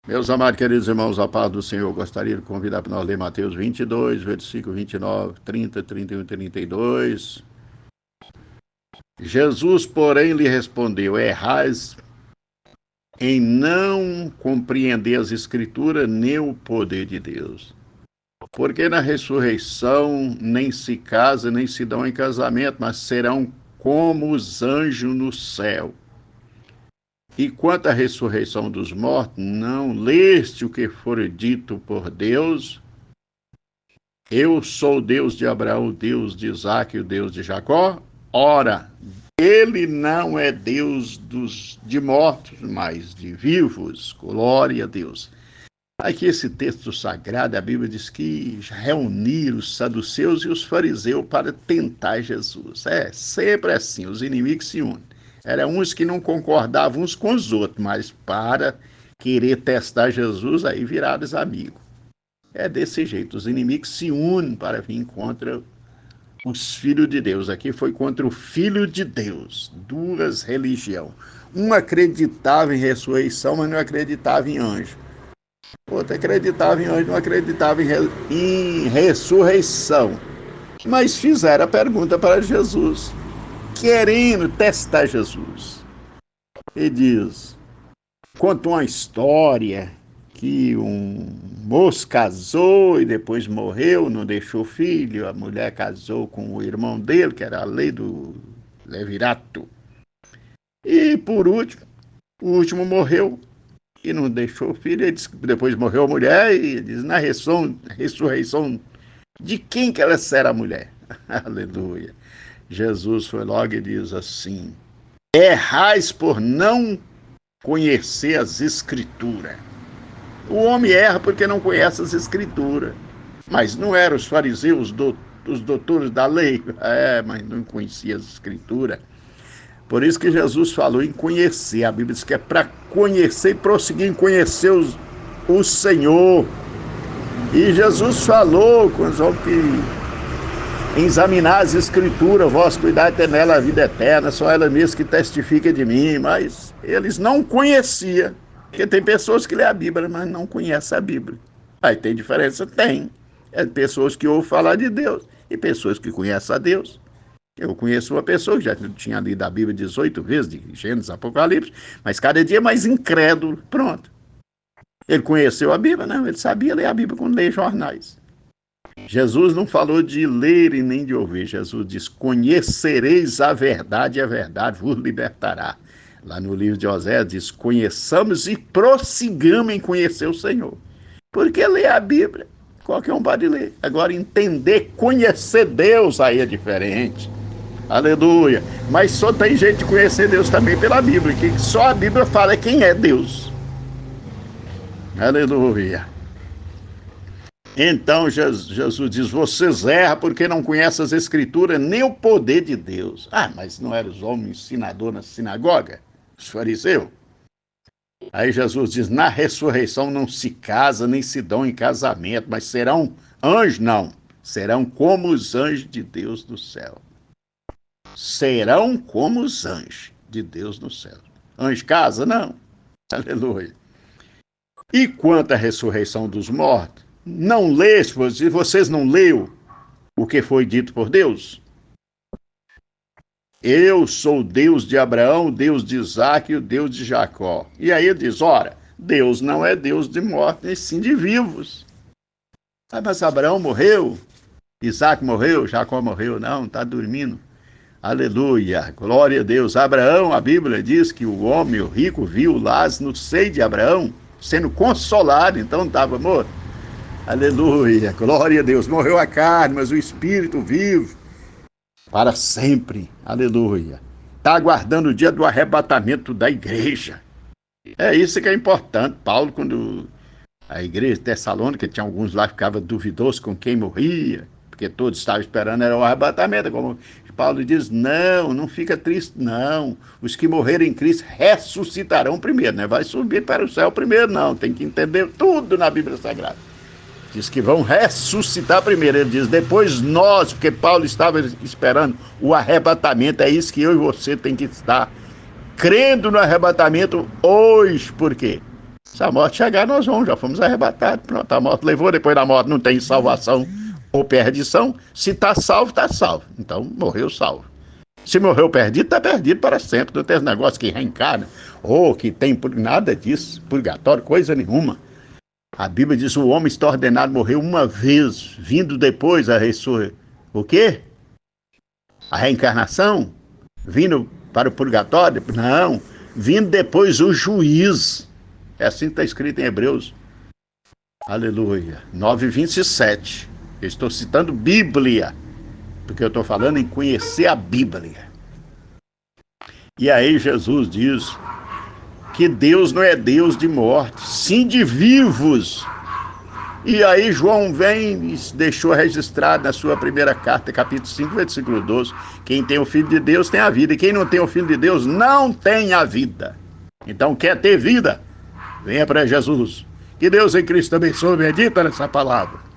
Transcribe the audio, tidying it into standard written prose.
Meus amados queridos irmãos, a paz do Senhor, gostaria de convidar para nós ler Mateus 22, versículo 29, 30, 31 e 32. Jesus, porém, lhe respondeu: errais em não compreender as Escrituras nem o poder de Deus. Porque na ressurreição nem se casa, nem se dão em casamento, mas serão como os anjos no céu. E quanto à ressurreição dos mortos, não leste o que for dito por Deus: eu sou o Deus de Abraão, o Deus de Isaque e o Deus de Jacó? Ora, ele não é Deus de mortos, mas de vivos. Glória a Deus. Aqui esse texto sagrado, a Bíblia diz que reuniram os saduceus e os fariseus para tentar Jesus. É sempre assim, os inimigos se unem. Eram uns que não concordavam uns com os outros, mas para querer testar Jesus, aí viraram os amigos. É desse jeito, os inimigos se unem para vir contra os filhos de Deus. Aqui foi contra o Filho de Deus, duas religiões. Um acreditava em ressurreição, mas não acreditava em anjo. Outro acreditava em anjo, não acreditava em ressurreição. Mas fizeram a pergunta para Jesus, querendo testar Jesus. Ele diz, conta uma história que um moço casou e depois morreu, não deixou filho, a mulher casou com o irmão dele, que era a lei do levirato. E por último, o último morreu e não deixou filho, ele disse, depois morreu a mulher e diz, na ressurreição, de quem que ela será a mulher? Aleluia. Jesus foi logo e diz assim, errais por não conhecer as Escrituras. O homem erra porque não conhece as Escrituras. Mas não eram os fariseus, os doutores da lei. Mas não conhecia as Escrituras. Por isso que Jesus falou em conhecer. A Bíblia diz que é para conhecer e prosseguir em conhecer o Senhor. E Jesus falou com os homens que examinar as Escrituras, vós cuidai ter nela a vida eterna, só ela mesma que testifica de mim. Mas eles não conheciam. Porque tem pessoas que lêem a Bíblia, mas não conhecem a Bíblia. Aí tem diferença? Tem. É pessoas que ouvem falar de Deus e pessoas que conhecem a Deus. Eu conheço uma pessoa que já tinha lido a Bíblia 18 vezes, de Gênesis, Apocalipse, mas cada dia mais incrédulo. Pronto. Ele conheceu a Bíblia? Não, ele sabia ler a Bíblia quando lê jornais. Jesus não falou de ler e nem de ouvir. Jesus diz, conhecereis a verdade vos libertará. Lá no livro de Oséias diz, conheçamos e prossigamos em conhecer o Senhor. Porque ler a Bíblia, qualquer um pode ler. Agora, entender, conhecer Deus, aí é diferente. Aleluia. Mas só tem jeito de conhecer Deus também pela Bíblia, que só a Bíblia fala quem é Deus. Aleluia. Então Jesus diz, vocês erram porque não conhecem as Escrituras nem o poder de Deus. Mas não eram os homens ensinadores na sinagoga? Os fariseus? Aí Jesus diz, na ressurreição não se casa, nem se dão em casamento, mas serão anjos, não. Serão como os anjos de Deus do céu. Serão como os anjos de Deus no céu. Anjo casa? Não. Aleluia. E quanto à ressurreição dos mortos, não lês, vocês não leu o que foi dito por Deus? Eu sou o Deus de Abraão, o Deus de Isaque e o Deus de Jacó. E aí ele diz, ora, Deus não é Deus de mortos, mas sim de vivos. Mas Abraão morreu, Isaque morreu, Jacó morreu. Não, está dormindo. Aleluia, glória a Deus. Abraão, a Bíblia diz que o homem, o rico, viu Lázaro no seio de Abraão, sendo consolado, então estava morto. Aleluia, glória a Deus. Morreu a carne, mas o espírito vive para sempre. Aleluia. Está aguardando o dia do arrebatamento da igreja. É isso que é importante. Paulo, quando a igreja de Tessalônica, tinha alguns lá que ficavam duvidosos com quem morria, porque todos estavam esperando era o arrebatamento. Como Paulo diz, não fica triste, não. Os que morrerem em Cristo ressuscitarão primeiro, né? Vai subir para o céu primeiro, não. Tem que entender tudo na Bíblia Sagrada. Diz que vão ressuscitar primeiro. Ele diz, depois nós, porque Paulo estava esperando o arrebatamento. É isso que eu e você tem que estar crendo no arrebatamento hoje. Por quê? Se a morte chegar, nós vamos, já fomos arrebatados. Pronto, a morte levou, depois da morte não tem salvação ou perdição. Se está salvo, está salvo. Então, morreu salvo. Se morreu perdido, está perdido para sempre. Não tem esse negócio que reencarna, ou que tem nada disso, purgatório, coisa nenhuma. A Bíblia diz que o homem está ordenado a morrer uma vez, vindo depois a ressurreição. O quê? A reencarnação? Vindo para o purgatório? Não. Vindo depois o juiz. É assim que está escrito em Hebreus. Aleluia. 9:27. Eu estou citando Bíblia, porque eu estou falando em conhecer a Bíblia. E aí Jesus diz que Deus não é Deus de mortos, sim de vivos. E aí João vem e deixou registrado na sua primeira carta, capítulo 5, versículo 12, quem tem o Filho de Deus tem a vida, e quem não tem o Filho de Deus não tem a vida. Então, quer ter vida? Venha para Jesus. Que Deus em Cristo abençoe, medita nessa palavra.